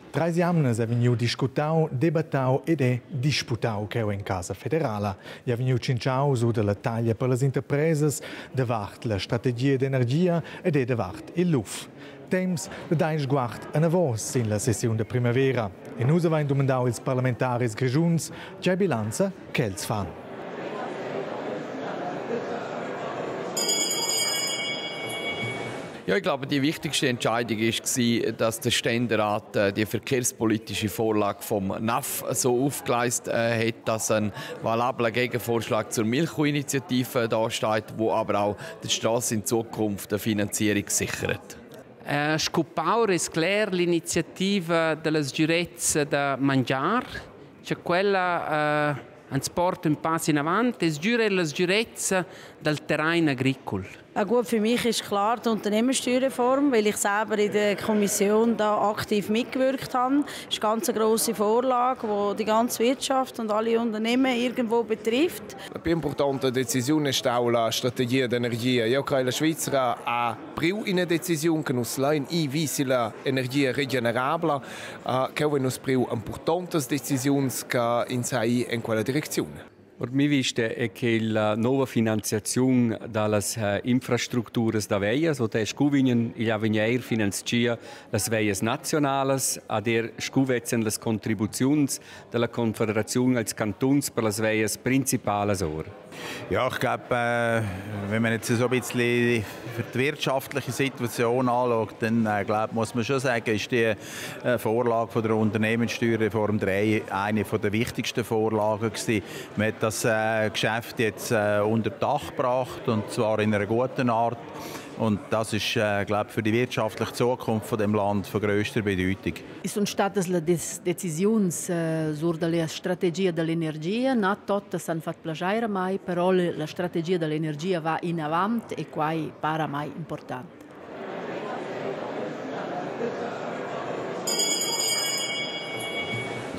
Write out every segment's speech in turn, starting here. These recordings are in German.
Trais jamnas è venuto discutau, debattau ed è disputau che in Casa Federala. È venuto cinciau su della taglia per le imprese, davart la strategia d'energia ed è davart il LUF. Temps de dai sguard a navos in la sessione de primavera. E noi avevamo domandato als parlamentaris grigiuns già bilanza che els fan. Ja, ich glaube, die wichtigste Entscheidung war, dass der Ständerat die verkehrspolitische Vorlage vom NAF so aufgeleistet hat, dass ein valabler Gegenvorschlag zur Milchkuhinitiative dasteht, wo aber auch die Straße in Zukunft eine Finanzierung sichert. Scopaur è clar l'iniziativa delle sicurezze da mangiare, cioè quella ens porta un passo in avanti, e sicura la sicurezza del terreno agricolo. Gut, für mich ist klar die Unternehmenssteuerreform, weil ich selber in der Kommission da aktiv mitgewirkt habe. Das ist eine ganz grosse Vorlage, die die ganze Wirtschaft und alle Unternehmen irgendwo betrifft. La più importante decisione è la strategia d'energia. Io credo che la Svizzera ha preso una decisione che nos lein visi l'energia regenerabile, che è una più importante decisione che in sei in quella direzione. Per me viste è che la nuova finanziazione dalle infrastrutture da veia, so te scuvinen il avvenir finanzia las veias nationales, a der scuvetzen las contributions della Conföderation als Kantons per las veias principales or. Ja, ich glaube, wenn man jetzt so ein bisschen die wirtschaftliche Situation anschaut, dann muss man schon sagen, ist die Vorlage von der Unternehmenssteuerreform 3 eine der wichtigsten Vorlagen gewesen. Man hat das Geschäft jetzt unter Dach gebracht, und zwar in einer guten Art. Und das ist, glaube ich, für die wirtschaftliche Zukunft von dem Land von grösster Bedeutung. Sono state le decisioni sulla strategia dell'energia, non tutte hanno fatto piacere mai, però la strategia dell'energia va in avanti e qua è mai importante.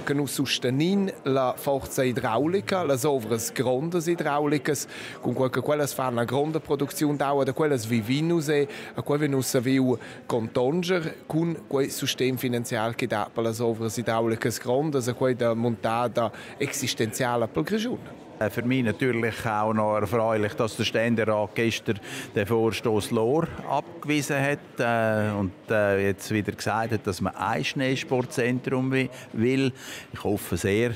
Che nos sostenin la forza idraulica, las ovras grandes idraulicas, con quelles fan una grande produzione d'acqua, da quelles vivinus e a quelle nos saviu contonger con quel sistema finanziario che dà per las ovras idraulicas grandes, a quella montada existenziale per la regione. Für mich natürlich auch noch erfreulich, dass der Ständerat gestern den Vorstoß Lohr abgewiesen hat und jetzt wieder gesagt hat, dass man ein Schneesportzentrum will. Ich hoffe sehr,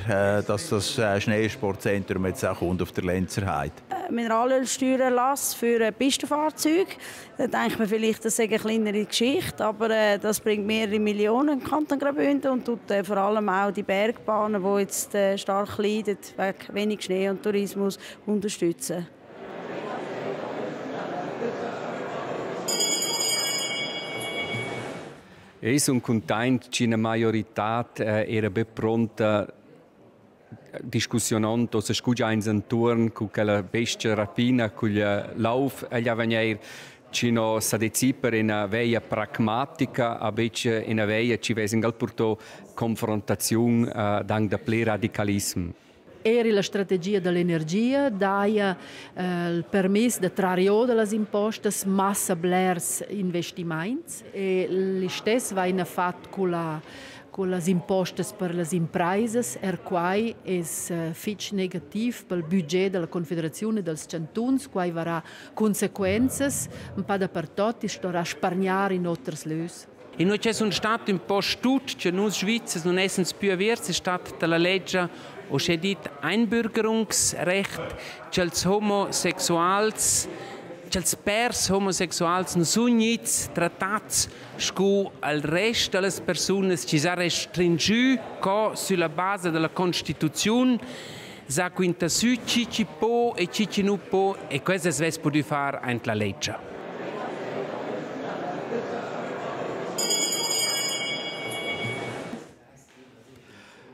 dass das Schneesportzentrum jetzt auch kommt auf der Lenzerheide. Mineralölsteuererlass für Pistenfahrzeuge. Da denkt man vielleicht, das sei eine kleinere Geschichte, aber das bringt mehrere Millionen im Kanton Graubünden und tut vor allem auch die Bergbahnen, die jetzt stark leiden wegen wenig Schnee und Tourismus, unterstützen. Io sono contento che la maggiorità era ben pronta discussionando se scugia in intorno con quella bestia rapina, con il lauf agli avvenir, ci no sa deci per una veia pragmatica, invece una veia ci vesengal porto confrontazione dang da ple radicalismo. Era la strategia dell'energia, daia il permesso di trarre delle imposte massa blers investimenti e lo stesso va in fatto con le imposte per le imprese, quai è fitch negativ per il budget della Confederazione dels Cantons, quai avrà conseguenze, un po' dappertutto, starà a spargnare in altre lös. E noi c'è un stato un po' stut, che noi Svizzers non essendo più avversi, è stato della legge o c'è dit Einbürgerungsrecht, che els homosexuals, che els pers homosexuals non sono nichts trattats con il resto delle persone che si restringiu sulla base della Costituzione, sa quinta su cici po e cici nu po e questo si può fare anche la legge.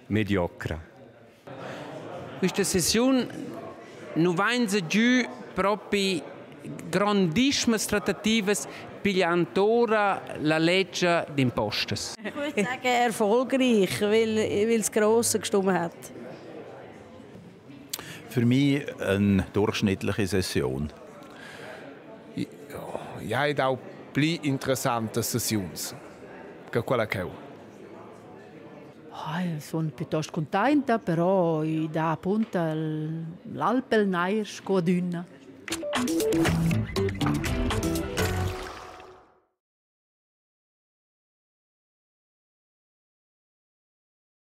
Mediocre. Questa sessione non va giù proprio grandissime trattative pigliantora la legge d'imposte. Ich würde sagen erfolgreich, weil es grosse gestimmt hat. Für mich eine durchschnittliche Session. Ja. ja, è auch più interessante sessioni che quella che ho. Sono piuttosto contenta, però da appunto l'Alpelnair scoduna.